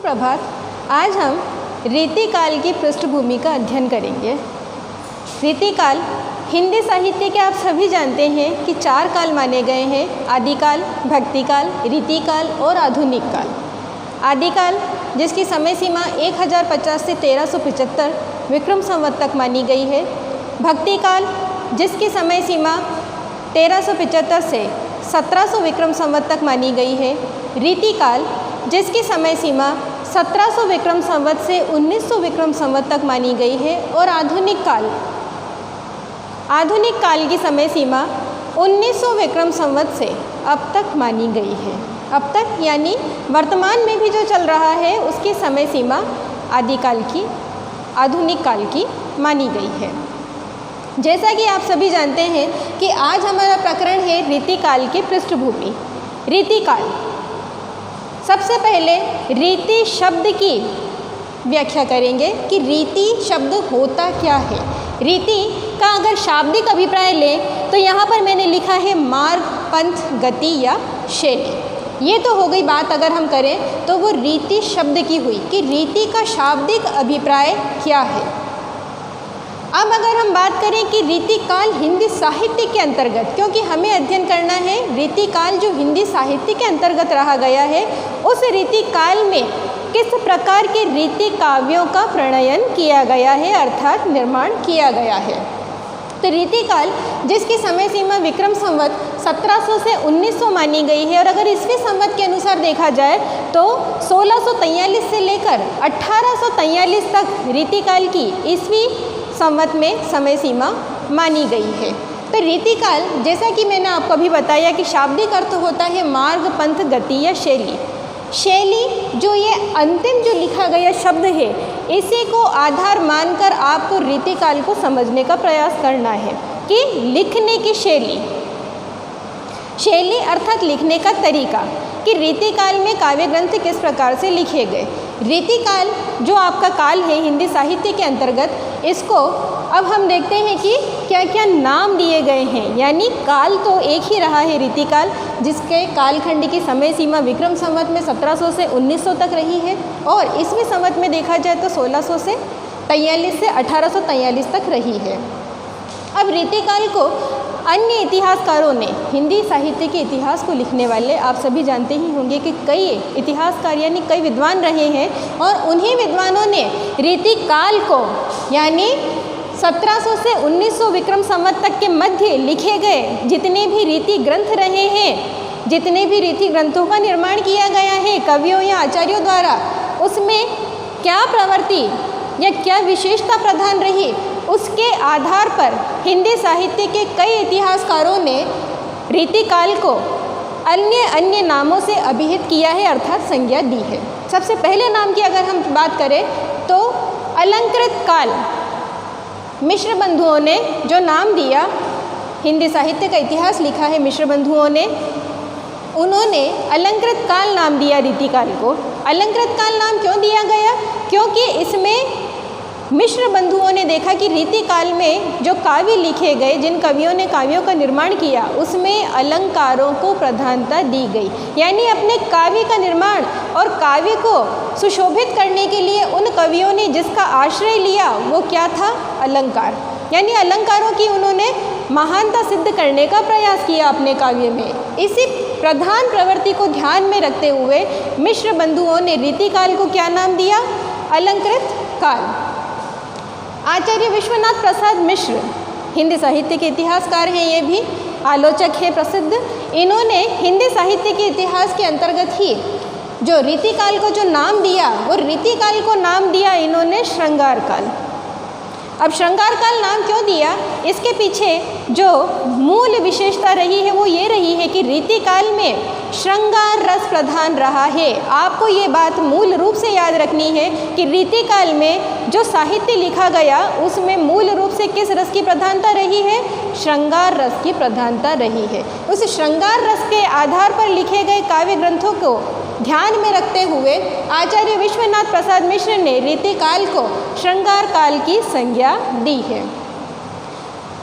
सुप्रभात। आज हम रीतिकाल की पृष्ठभूमि का अध्ययन करेंगे। रीतिकाल हिंदी साहित्य के आप सभी जानते हैं कि 4 काल माने गए हैं: आदिकाल, भक्तिकाल, रीतिकाल और आधुनिक काल। आदिकाल जिसकी समय सीमा 1050 से 1375 विक्रम संवत तक मानी गई है। भक्तिकाल जिसकी समय सीमा 1375 से 1700 विक्रम संवत तक मानी गई है। रीतिकाल जिसकी समय सीमा 1700 विक्रम संवत से 1900 विक्रम संवत तक मानी गई है। और आधुनिक काल की समय सीमा 1900 विक्रम संवत से अब तक मानी गई है। अब तक यानी वर्तमान में भी जो चल रहा है उसकी समय सीमा आधुनिक काल की मानी गई है। जैसा कि आप सभी जानते हैं कि आज हमारा प्रकरण है रीतिकाल की पृष्ठभूमि। रीतिकाल, सबसे पहले रीति शब्द की व्याख्या करेंगे कि रीति शब्द होता क्या है। रीति का अगर शाब्दिक अभिप्राय लें तो यहाँ पर मैंने लिखा है मार्ग, पंथ, गति या शैली। ये तो हो गई बात अगर हम करें तो वो रीति शब्द की हुई कि रीति का शाब्दिक अभिप्राय क्या है। अब अगर हम बात करें कि रीतिकाल हिंदी साहित्य के अंतर्गत, क्योंकि हमें अध्ययन करना है रीतिकाल जो हिंदी साहित्य के अंतर्गत रहा गया है, उस रीतिकाल में किस प्रकार के रीति काव्यों का प्रणयन किया गया है अर्थात निर्माण किया गया है। तो रीतिकाल जिसकी समय सीमा विक्रम संवत 1700 से 1900 मानी गई है और अगर ईस्वी संवत के अनुसार देखा जाए तो 1643 से लेकर 1843 तक रीतिकाल की ईस्वी संवत में समय सीमा मानी गई है। तो रीतिकाल जैसा कि मैंने आपको अभी बताया कि शाब्दिक अर्थ होता है मार्ग, पंथ, गति या शैली। शैली जो ये अंतिम जो लिखा गया शब्द है, इसी को आधार मानकर आपको रीतिकाल को समझने का प्रयास करना है कि लिखने की शैली अर्थात लिखने का तरीका, कि रीतिकाल में काव्य ग्रंथ किस प्रकार से लिखे गए। रीतिकाल जो आपका काल है हिंदी साहित्य के अंतर्गत, इसको अब हम देखते हैं कि क्या क्या नाम दिए गए हैं। यानी काल तो एक ही रहा है रीतिकाल, जिसके कालखंड की समय सीमा विक्रम संवत में 1700 से 1900 तक रही है और ईस्वी संवत में देखा जाए तो 1600 से 43 से 1843 तक रही है। अब रीतिकाल को अन्य इतिहासकारों ने, हिंदी साहित्य के इतिहास को लिखने वाले आप सभी जानते ही होंगे कि कई इतिहासकार यानी कई विद्वान रहे हैं और उन्हीं विद्वानों ने रीतिकाल को यानी 1700 से 1900 विक्रम संवत तक के मध्य लिखे गए जितने भी रीति ग्रंथ रहे हैं, जितने भी रीति ग्रंथों का निर्माण किया गया है कवियों या आचार्यों द्वारा, उसमें क्या प्रवृत्ति या क्या विशेषता प्रधान रही, उसके आधार पर हिंदी साहित्य के कई इतिहासकारों ने रीतिकाल को अन्य नामों से अभिहित किया है अर्थात संज्ञा दी है। सबसे पहले नाम की अगर हम बात करें तो अलंकृत काल, मिश्र बंधुओं ने जो नाम दिया, हिंदी साहित्य का इतिहास लिखा है मिश्र बंधुओं ने, उन्होंने अलंकृत काल नाम दिया रीतिकाल को। अलंकृत काल नाम क्यों दिया गया? क्योंकि इसमें मिश्र बंधुओं ने देखा कि रीतिकाल में जो काव्य लिखे गए, जिन कवियों ने काव्यों का निर्माण किया, उसमें अलंकारों को प्रधानता दी गई। यानी अपने काव्य का निर्माण और काव्य को सुशोभित करने के लिए उन कवियों ने जिसका आश्रय लिया वो क्या था? अलंकार। यानी अलंकारों की उन्होंने महानता सिद्ध करने का प्रयास किया अपने काव्य में। इसी प्रधान प्रवृत्ति को ध्यान में रखते हुए मिश्र बंधुओं ने रीतिकाल को क्या नाम दिया? अलंकृत काल। आचार्य विश्वनाथ प्रसाद मिश्र हिंदी साहित्य के इतिहासकार हैं, ये भी आलोचक हैं प्रसिद्ध। इन्होंने हिंदी साहित्य के इतिहास के अंतर्गत ही जो रीतिकाल को जो नाम दिया, वो रीतिकाल को नाम दिया इन्होंने श्रृंगार काल। अब श्रृंगार काल नाम क्यों दिया? इसके पीछे जो मूल विशेषता रही है वो ये रही है कि रीतिकाल में श्रृंगार रस प्रधान रहा है। आपको ये बात मूल रूप से याद रखनी है कि रीतिकाल में जो साहित्य लिखा गया उसमें मूल रूप से किस रस की प्रधानता रही है? श्रृंगार रस की प्रधानता रही है। उस श्रृंगार रस के आधार पर लिखे गए काव्य ग्रंथों को ध्यान में रखते हुए आचार्य विश्वनाथ प्रसाद मिश्र ने रीतिकाल को श्रृंगार काल की संज्ञा दी है।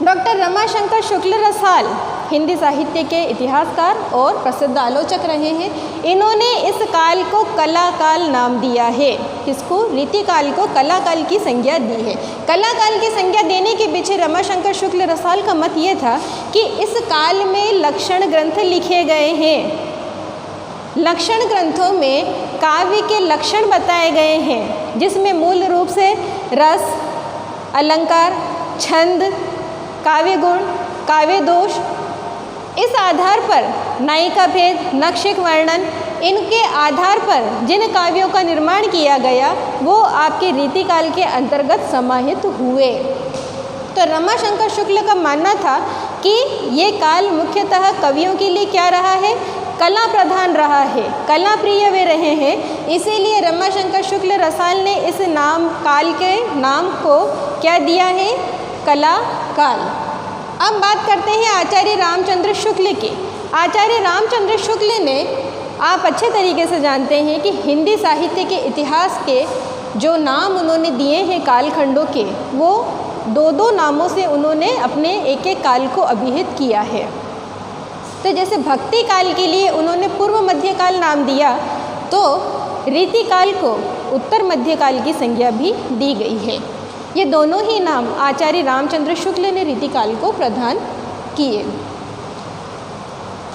डॉक्टर रमाशंकर शुक्ल रसाल हिंदी साहित्य के इतिहासकार और प्रसिद्ध आलोचक रहे हैं। इन्होंने इस काल को कला काल नाम दिया है। किसको? रीतिकाल को कला काल की संज्ञा दी है। कला काल की संज्ञा देने के पीछे रमाशंकर शुक्ल रसाल का मत ये था कि इस काल में लक्षण ग्रंथ लिखे गए हैं। लक्षण ग्रंथों में काव्य के लक्षण बताए गए हैं, जिसमें मूल रूप से रस, अलंकार, छंद, काव्य गुण, काव्य दोष, इस आधार पर नायिका भेद, नक्षिक वर्णन, इनके आधार पर जिन काव्यों का निर्माण किया गया वो आपके रीतिकाल के अंतर्गत समाहित हुए। तो रमाशंकर शुक्ल का मानना था कि ये काल मुख्यतः कवियों के लिए क्या रहा है? कला प्रधान रहा है, कला प्रिय वे रहे हैं। इसीलिए रमाशंकर शुक्ल रसाल ने इस नाम काल के नाम को क्या दिया है? कला काल। अब बात करते हैं आचार्य रामचंद्र शुक्ल की। आचार्य रामचंद्र शुक्ल ने, आप अच्छे तरीके से जानते हैं कि हिंदी साहित्य के इतिहास के जो नाम उन्होंने दिए हैं कालखंडों के, वो दो दो नामों से उन्होंने अपने एक एक काल को अभिहित किया है। तो जैसे भक्ति काल के लिए उन्होंने पूर्व मध्यकाल नाम दिया, तो रीतिकाल को उत्तर मध्यकाल की संज्ञा भी दी गई है। ये दोनों ही नाम आचार्य रामचंद्र शुक्ल ने रीतिकाल को प्रदान किए।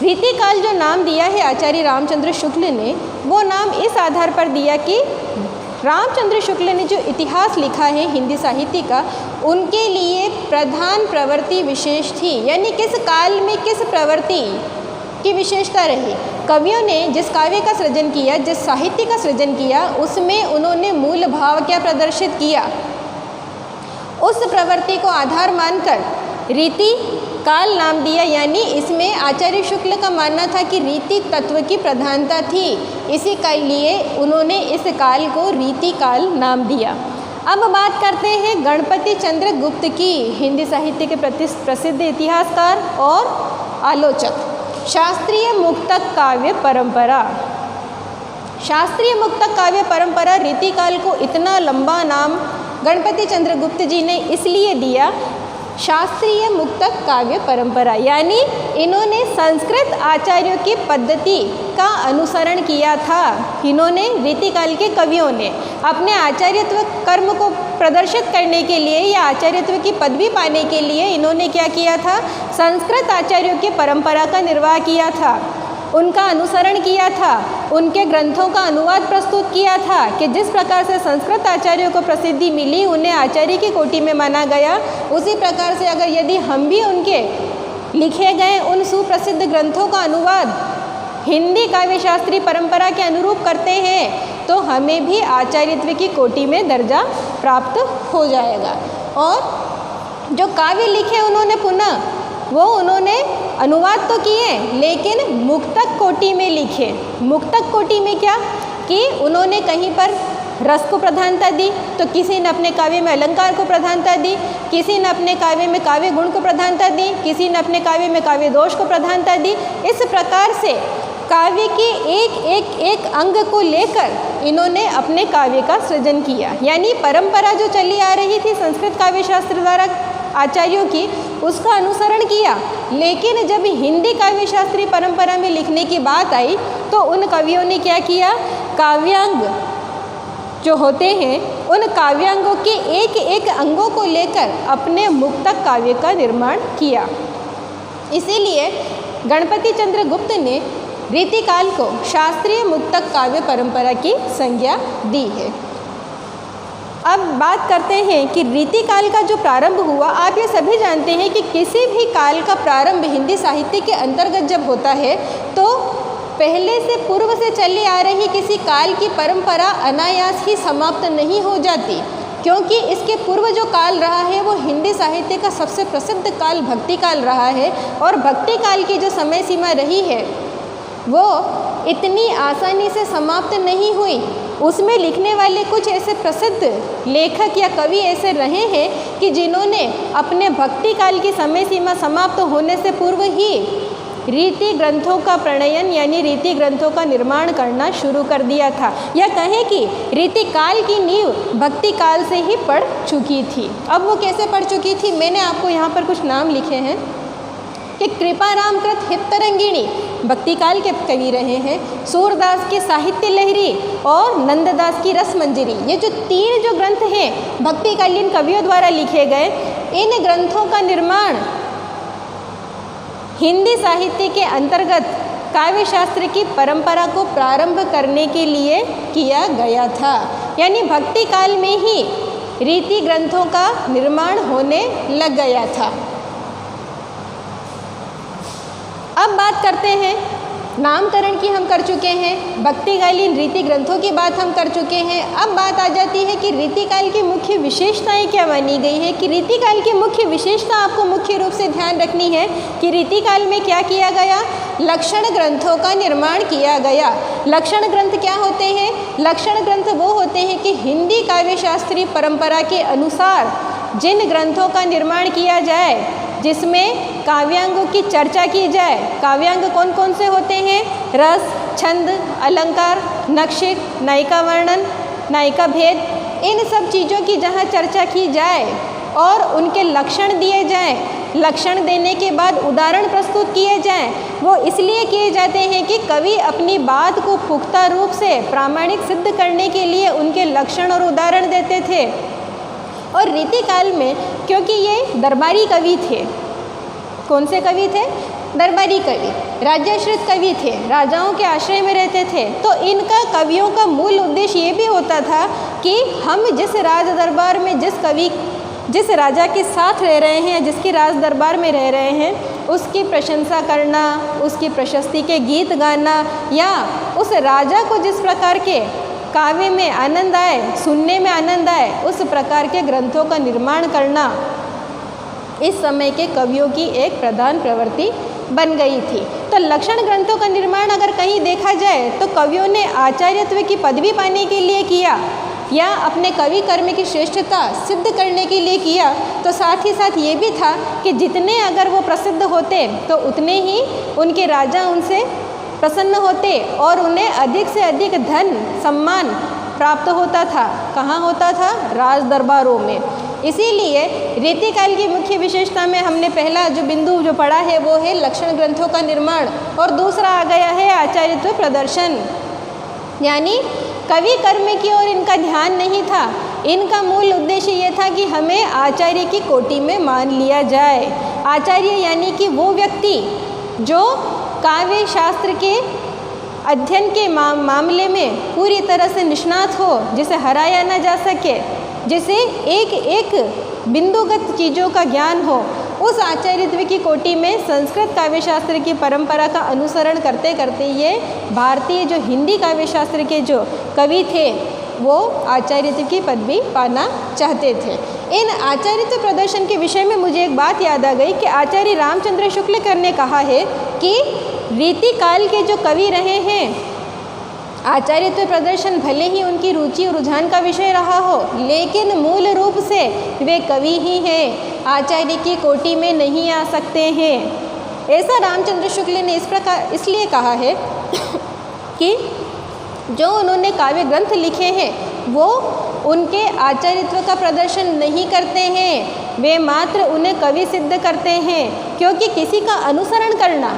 रीतिकाल जो नाम दिया है आचार्य रामचंद्र शुक्ल ने, वो नाम इस आधार पर दिया कि रामचंद्र शुक्ल ने जो इतिहास लिखा है हिंदी साहित्य का, उनके लिए प्रधान प्रवृत्ति विशेष थी। यानी किस काल में किस प्रवृत्ति की विशेषता रही। कवियों ने जिस काव्य का सृजन किया, जिस साहित्य का सृजन किया, उसमें उन्होंने मूल भाव क्या प्रदर्शित किया, उस प्रवृत्ति को आधार मानकर रीति काल नाम दिया। यानी इसमें आचार्य शुक्ल का मानना था कि रीति तत्व की प्रधानता थी, इसी के लिए उन्होंने इस काल को रीति काल नाम दिया। अब बात करते हैं गणपति चंद्र गुप्त की, हिंदी साहित्य के प्रसिद्ध इतिहासकार और आलोचक। शास्त्रीय मुक्तक काव्य परंपरा। शास्त्रीय मुक्तक काव्य परंपरा रीतिकाल को इतना लंबा नाम गणपति चंद्र गुप्त जी ने इसलिए दिया, शास्त्रीय मुक्तक काव्य परंपरा, यानी इन्होंने संस्कृत आचार्यों की पद्धति का अनुसरण किया था। इन्होंने रीतिकाल के कवियों ने अपने आचार्यत्व कर्म को प्रदर्शित करने के लिए या आचार्यत्व की पदवी पाने के लिए इन्होंने क्या किया था? संस्कृत आचार्यों की परंपरा का निर्वाह किया था, उनका अनुसरण किया था, उनके ग्रंथों का अनुवाद प्रस्तुत किया था कि जिस प्रकार से संस्कृत आचार्यों को प्रसिद्धि मिली, उन्हें आचार्य की कोटि में माना गया, उसी प्रकार से अगर यदि हम भी उनके लिखे गए उन सुप्रसिद्ध ग्रंथों का अनुवाद हिंदी काव्य शास्त्रीय परंपरा के अनुरूप करते हैं तो हमें भी आचार्यत्व की कोटि में दर्जा प्राप्त हो जाएगा। और जो काव्य लिखे उन्होंने पुनः वो उन्होंने अनुवाद तो किए, लेकिन मुक्तक कोटि में लिखे। मुक्तक कोटि में क्या कि उन्होंने कहीं पर रस को प्रधानता दी, तो किसी ने अपने काव्य में अलंकार को प्रधानता दी, किसी ने अपने काव्य में काव्य गुण को प्रधानता दी, किसी ने अपने काव्य में काव्य दोष को प्रधानता दी। इस प्रकार से काव्य के एक अंग को लेकर इन्होंने अपने काव्य का सृजन किया। यानी परंपरा जो चली आ रही थी संस्कृत काव्य शास्त्र द्वारा आचार्यों की, उसका अनुसरण किया, लेकिन जब हिंदी काव्य शास्त्रीय परंपरा में लिखने की बात आई तो उन कवियों ने क्या किया? काव्यांग जो होते हैं उन काव्यांगों के एक अंगों को लेकर अपने मुक्तक काव्य का निर्माण किया। इसीलिए गणपति चंद्र गुप्त ने रीतिकाल को शास्त्रीय मुक्तक काव्य परंपरा की संज्ञा दी है। अब बात करते हैं कि रीतिकाल का जो प्रारंभ हुआ, आप ये सभी जानते हैं कि किसी भी काल का प्रारंभ हिंदी साहित्य के अंतर्गत जब होता है तो पहले से पूर्व से चली आ रही किसी काल की परंपरा अनायास ही समाप्त नहीं हो जाती, क्योंकि इसके पूर्व जो काल रहा है वो हिंदी साहित्य का सबसे प्रसिद्ध काल भक्ति काल रहा है। और भक्ति काल की जो समय सीमा रही है वो इतनी आसानी से समाप्त नहीं हुई। उसमें लिखने वाले कुछ ऐसे प्रसिद्ध लेखक या कवि ऐसे रहे हैं कि जिन्होंने अपने भक्ति काल की समय सीमा समाप्त होने से पूर्व ही रीति ग्रंथों का प्रणयन यानी रीति ग्रंथों का निर्माण करना शुरू कर दिया था, या कहें कि रीति काल की नींव भक्ति काल से ही पड़ चुकी थी। अब वो कैसे पड़ चुकी थी? मैंने आपको यहाँ पर कुछ नाम लिखे हैं। कि कृपाराम कृत हितरंगिणी भक्ति काल के कवि रहे हैं, सूरदास की साहित्य लहरी और नंददास की रसमंजरी। ये जो तीन जो ग्रंथ हैं भक्तिकालीन कवियों द्वारा लिखे गए, इन ग्रंथों का निर्माण हिंदी साहित्य के अंतर्गत काव्य शास्त्र की परंपरा को प्रारंभ करने के लिए किया गया था। यानी भक्ति काल में ही रीति ग्रंथों का निर्माण होने लग गया था। अब बात करते हैं, नामकरण की हम कर चुके हैं, भक्तिकालीन रीति ग्रंथों की बात हम कर चुके हैं। अब बात आ जाती है कि रीतिकाल की मुख्य विशेषताएं क्या मानी गई है। कि रीतिकाल की मुख्य विशेषता आपको मुख्य रूप से ध्यान रखनी है कि रीतिकाल में क्या किया गया, लक्षण ग्रंथों का निर्माण किया गया। लक्षण ग्रंथ क्या होते हैं? लक्षण ग्रंथ वो होते हैं कि हिंदी काव्य शास्त्रीय परंपरा के अनुसार जिन ग्रंथों का निर्माण किया जाए, जिसमें काव्यांगों की चर्चा की जाए। काव्यांग कौन कौन से होते हैं? रस, छंद, अलंकार, नक्षिक, नायिका वर्णन, नायिका भेद, इन सब चीज़ों की जहाँ चर्चा की जाए और उनके लक्षण दिए जाएं, लक्षण देने के बाद उदाहरण प्रस्तुत किए जाएं। वो इसलिए किए जाते हैं कि कवि अपनी बात को पुख्ता रूप से प्रामाणिक सिद्ध करने के लिए उनके लक्षण और उदाहरण देते थे। और रीतिकाल में क्योंकि ये दरबारी कवि थे, कौन से कवि थे? दरबारी कवि, राज्याश्रित कवि थे, राजाओं के आश्रय में रहते थे, तो इनका कवियों का मूल उद्देश्य ये भी होता था कि हम जिस राज दरबार में जिस राजा के साथ रह रहे हैं, जिसके राज दरबार में रह रहे हैं, उसकी प्रशंसा करना, उसकी प्रशस्ति के गीत गाना, या उस राजा को जिस प्रकार के काव्य में आनंद आए, सुनने में आनंद आए, उस प्रकार के ग्रंथों का निर्माण करना इस समय के कवियों की एक प्रधान प्रवृत्ति बन गई थी। तो लक्षण ग्रंथों का निर्माण अगर कहीं देखा जाए तो कवियों ने आचार्यत्व की पदवी पाने के लिए किया या अपने कवि कर्म की श्रेष्ठता सिद्ध करने के लिए किया। तो साथ ही साथ ये भी था कि जितने अगर वो प्रसिद्ध होते तो उतने ही उनके राजा उनसे प्रसन्न होते और उन्हें अधिक से अधिक धन सम्मान प्राप्त होता था। कहाँ होता था? राज दरबारों में। इसीलिए रीतिकाल की मुख्य विशेषता में हमने पहला जो बिंदु जो पढ़ा है वो है लक्षण ग्रंथों का निर्माण, और दूसरा आ गया है आचार्यत्व प्रदर्शन। यानी कवि कर्म की ओर इनका ध्यान नहीं था, इनका मूल उद्देश्य ये था कि हमें आचार्य की कोटि में मान लिया जाए। आचार्य यानी कि वो व्यक्ति जो काव्य शास्त्र के अध्ययन के मामले में पूरी तरह से निष्णात हो, जिसे हराया ना जा सके, जिसे एक एक बिंदुगत चीज़ों का ज्ञान हो, उस आचार्यत्व की कोटि में संस्कृत काव्य शास्त्र की परंपरा का अनुसरण करते करते ये भारतीय जो हिंदी काव्य शास्त्र के जो कवि थे वो आचार्यत्व की पदवी पाना चाहते थे। इन आचार्यत्व प्रदर्शन के विषय में मुझे एक बात याद आ गई कि आचार्य रामचंद्र शुक्ल ने कहा है कि रीतिकाल के जो कवि रहे हैं, आचार्यत्व प्रदर्शन भले ही उनकी रुचि और रुझान का विषय रहा हो, लेकिन मूल रूप से वे कवि ही हैं, आचार्य की कोटि में नहीं आ सकते हैं। ऐसा रामचंद्र शुक्ल ने इस प्रकार इसलिए कहा है कि जो उन्होंने काव्य ग्रंथ लिखे हैं वो उनके आचार्यत्व का प्रदर्शन नहीं करते हैं, वे मात्र उन्हें कवि सिद्ध करते हैं। क्योंकि किसी का अनुसरण करना,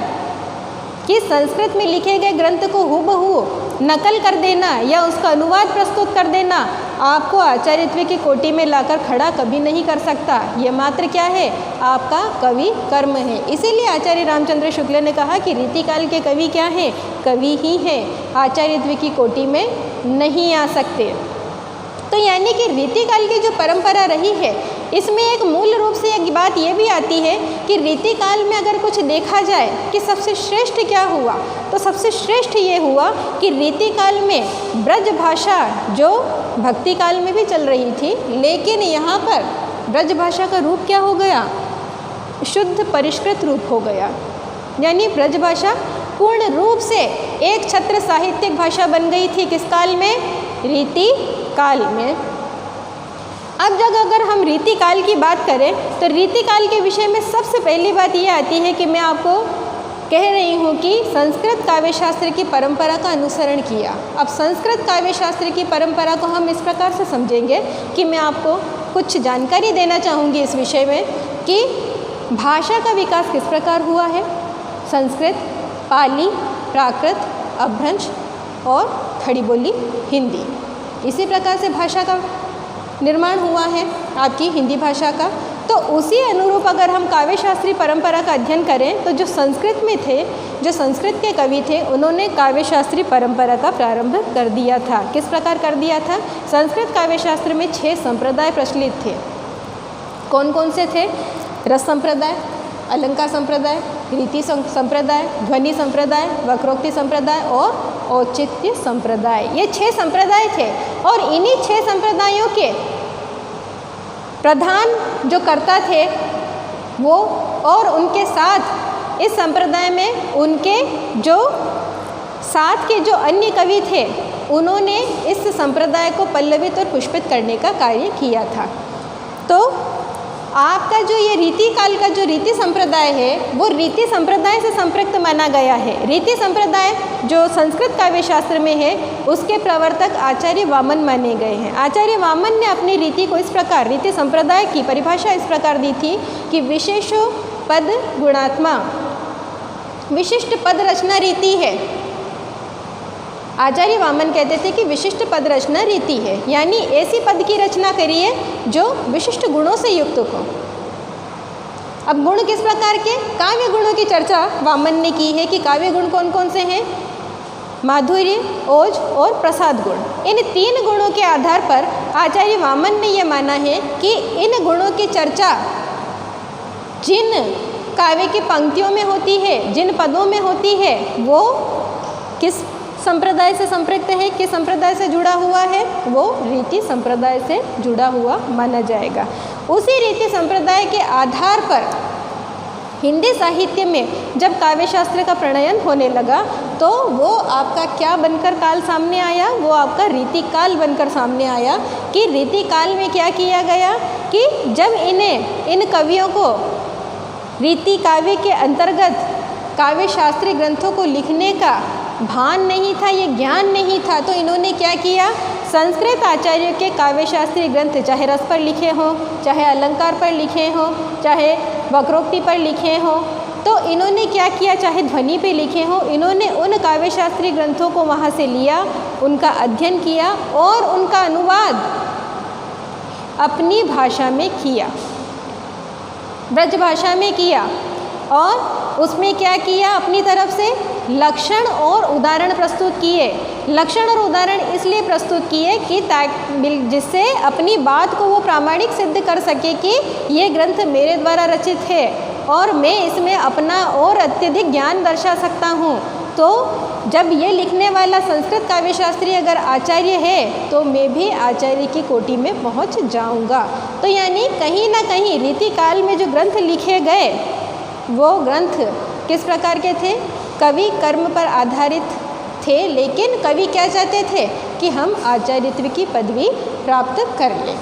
कि संस्कृत में लिखे गए ग्रंथ को हूबहू नकल कर देना या उसका अनुवाद प्रस्तुत कर देना आपको आचार्यत्व की कोटि में लाकर खड़ा कभी नहीं कर सकता। ये मात्र क्या है? आपका कवि कर्म है। इसीलिए आचार्य रामचंद्र शुक्ल ने कहा कि रीतिकाल के कवि क्या हैं? कवि ही हैं, आचार्यत्व की कोटि में नहीं आ सकते। तो यानी कि रीतिकाल की जो परंपरा रही है इसमें एक मूल रूप से एक बात ये भी आती है कि रीतिकाल में अगर कुछ देखा जाए कि सबसे श्रेष्ठ क्या हुआ, तो सबसे श्रेष्ठ ये हुआ कि रीतिकाल में ब्रज भाषा जो भक्ति काल में भी चल रही थी, लेकिन यहाँ पर ब्रज भाषा का रूप क्या हो गया? शुद्ध परिष्कृत रूप हो गया। यानी ब्रज भाषा पूर्ण रूप से एक छत्र साहित्यिक भाषा बन गई थी। किस काल में? रीति काल में। अब जब अगर हम रीतिकाल की बात करें तो रीतिकाल के विषय में सबसे पहली बात ये आती है कि मैं आपको कह रही हूँ कि संस्कृत काव्य शास्त्र की परंपरा का अनुसरण किया। अब संस्कृत काव्य शास्त्र की परंपरा को हम इस प्रकार से समझेंगे कि मैं आपको कुछ जानकारी देना चाहूँगी इस विषय में कि भाषा का विकास किस प्रकार हुआ है? संस्कृत, पाली, प्राकृत, अपभ्रंश और खड़ी बोली हिंदी, इसी प्रकार से भाषा का निर्माण हुआ है आपकी हिंदी भाषा का। तो उसी अनुरूप अगर हम काव्य शास्त्रीय परंपरा का अध्ययन करें तो जो संस्कृत में थे, जो संस्कृत के कवि थे, उन्होंने काव्य शास्त्रीय परंपरा का प्रारंभ कर दिया था। किस प्रकार कर दिया था? संस्कृत काव्य शास्त्र में 6 संप्रदाय प्रचलित थे। कौन कौन से थे? रस संप्रदाय, अलंकार संप्रदाय, रीति संप्रदाय, ध्वनि संप्रदाय, वक्रोक्ति संप्रदाय और औचित्य संप्रदाय। ये 6 संप्रदाय थे और इन्हीं 6 संप्रदायों के प्रधान जो कर्ता थे वो, और उनके साथ इस संप्रदाय में उनके जो साथ के जो अन्य कवि थे, उन्होंने इस संप्रदाय को पल्लवित और पुष्पित करने का कार्य किया था। तो आपका जो ये रीति काल का जो रीति संप्रदाय है वो रीति संप्रदाय से संपृक्त माना गया है। रीति संप्रदाय जो संस्कृत काव्य शास्त्र में है उसके प्रवर्तक आचार्य वामन माने गए हैं। आचार्य वामन ने अपनी रीति को इस प्रकार, रीति संप्रदाय की परिभाषा इस प्रकार दी थी कि विशेषो पद गुणात्मा, विशिष्ट पद रचना रीति है। आचार्य वामन कहते थे कि विशिष्ट पद रचना रीति है, यानी ऐसी पद की रचना करिए जो विशिष्ट गुणों से युक्त हो। अब गुण किस प्रकार के? काव्य गुणों की चर्चा वामन ने की है कि काव्य गुण कौन कौन से हैं? माधुर्य, ओज और प्रसाद गुण। इन 3 गुणों के आधार पर आचार्य वामन ने यह माना है कि इन गुणों की चर्चा जिन काव्य की पंक्तियों में होती है, जिन पदों में होती है, वो किस संप्रदाय से संपृक्त है, किस संप्रदाय से जुड़ा हुआ है? वो रीति संप्रदाय से जुड़ा हुआ माना जाएगा। उसी रीति संप्रदाय के आधार पर हिंदी साहित्य में जब काव्य शास्त्र का प्रणयन होने लगा तो वो आपका क्या बनकर काल सामने आया? वो आपका रीति काल बनकर सामने आया। कि रीति काल में क्या किया गया कि जब इन कवियों को रीति काव्य के अंतर्गत काव्य शास्त्रीय ग्रंथों को लिखने का भान नहीं था, ये ज्ञान नहीं था, तो इन्होंने क्या किया? संस्कृत आचार्यों के काव्य शास्त्रीय ग्रंथ चाहे रस पर लिखे हों, चाहे अलंकार पर लिखे हों, चाहे वक्रोक्ति पर लिखे हों, तो इन्होंने क्या किया? चाहे ध्वनि पे लिखे हों, इन्होंने उन काव्य शास्त्रीय ग्रंथों को वहाँ से लिया, उनका अध्ययन किया और उनका अनुवाद अपनी भाषा में किया, ब्रज भाषा में किया। और उसमें क्या किया? अपनी तरफ से लक्षण और उदाहरण प्रस्तुत किए। लक्षण और उदाहरण इसलिए प्रस्तुत किए कि जिससे अपनी बात को वो प्रामाणिक सिद्ध कर सके कि ये ग्रंथ मेरे द्वारा रचित है और मैं इसमें अपना और अत्यधिक ज्ञान दर्शा सकता हूँ। तो जब ये लिखने वाला संस्कृत काव्य शास्त्री अगर आचार्य है तो मैं भी आचार्य की कोटि में पहुँच जाऊँगा। तो यानी कहीं ना कहीं रीति काल में जो ग्रंथ लिखे गए वो ग्रंथ किस प्रकार के थे? कवि कर्म पर आधारित थे, लेकिन कवि क्या चाहते थे कि हम आचार्यत्व की पदवी प्राप्त कर लें।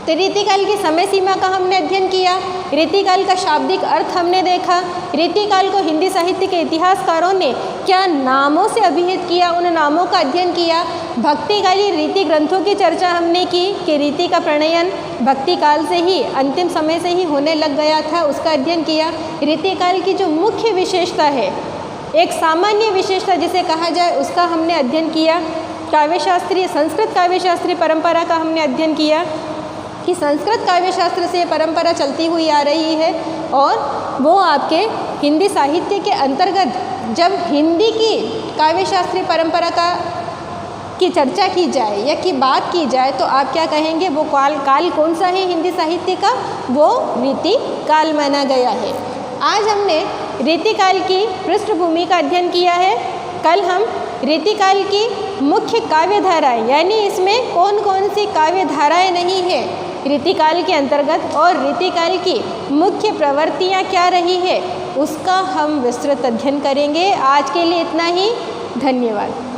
तो रीतिकाल की समय सीमा का हमने अध्ययन किया, रीतिकाल का शाब्दिक अर्थ हमने देखा, रीतिकाल को हिंदी साहित्य के इतिहासकारों ने क्या नामों से अभिहित किया, उन नामों का अध्ययन किया। भक्तिकालीन रीति ग्रंथों की चर्चा हमने की कि रीति का प्रणयन भक्ति काल से ही, अंतिम समय से ही होने लग गया था, उसका अध्ययन किया। रीतिकाल की जो मुख्य विशेषता है, एक सामान्य विशेषता जिसे कहा जाए, उसका हमने अध्ययन किया। काव्य शास्त्रीय, संस्कृत काव्य शास्त्रीय परंपरा का हमने अध्ययन किया कि संस्कृत काव्य शास्त्र से परंपरा चलती हुई आ रही है और वो आपके हिंदी साहित्य के अंतर्गत जब हिंदी की काव्य शास्त्रीय परंपरा की चर्चा की जाए या की बात की जाए तो आप क्या कहेंगे? वो काल कौन सा है हिंदी साहित्य का? वो रीति काल माना गया है। आज हमने रीति काल की पृष्ठभूमि का अध्ययन किया है। कल हम रीति काल की मुख्य काव्य धाराएँ, यानी इसमें कौन कौन सी काव्य धाराएँ नहीं है रीतिकाल के अंतर्गत और रीतिकाल की मुख्य प्रवृत्तियाँ क्या रही है, उसका हम विस्तृत अध्ययन करेंगे। आज के लिए इतना ही। धन्यवाद।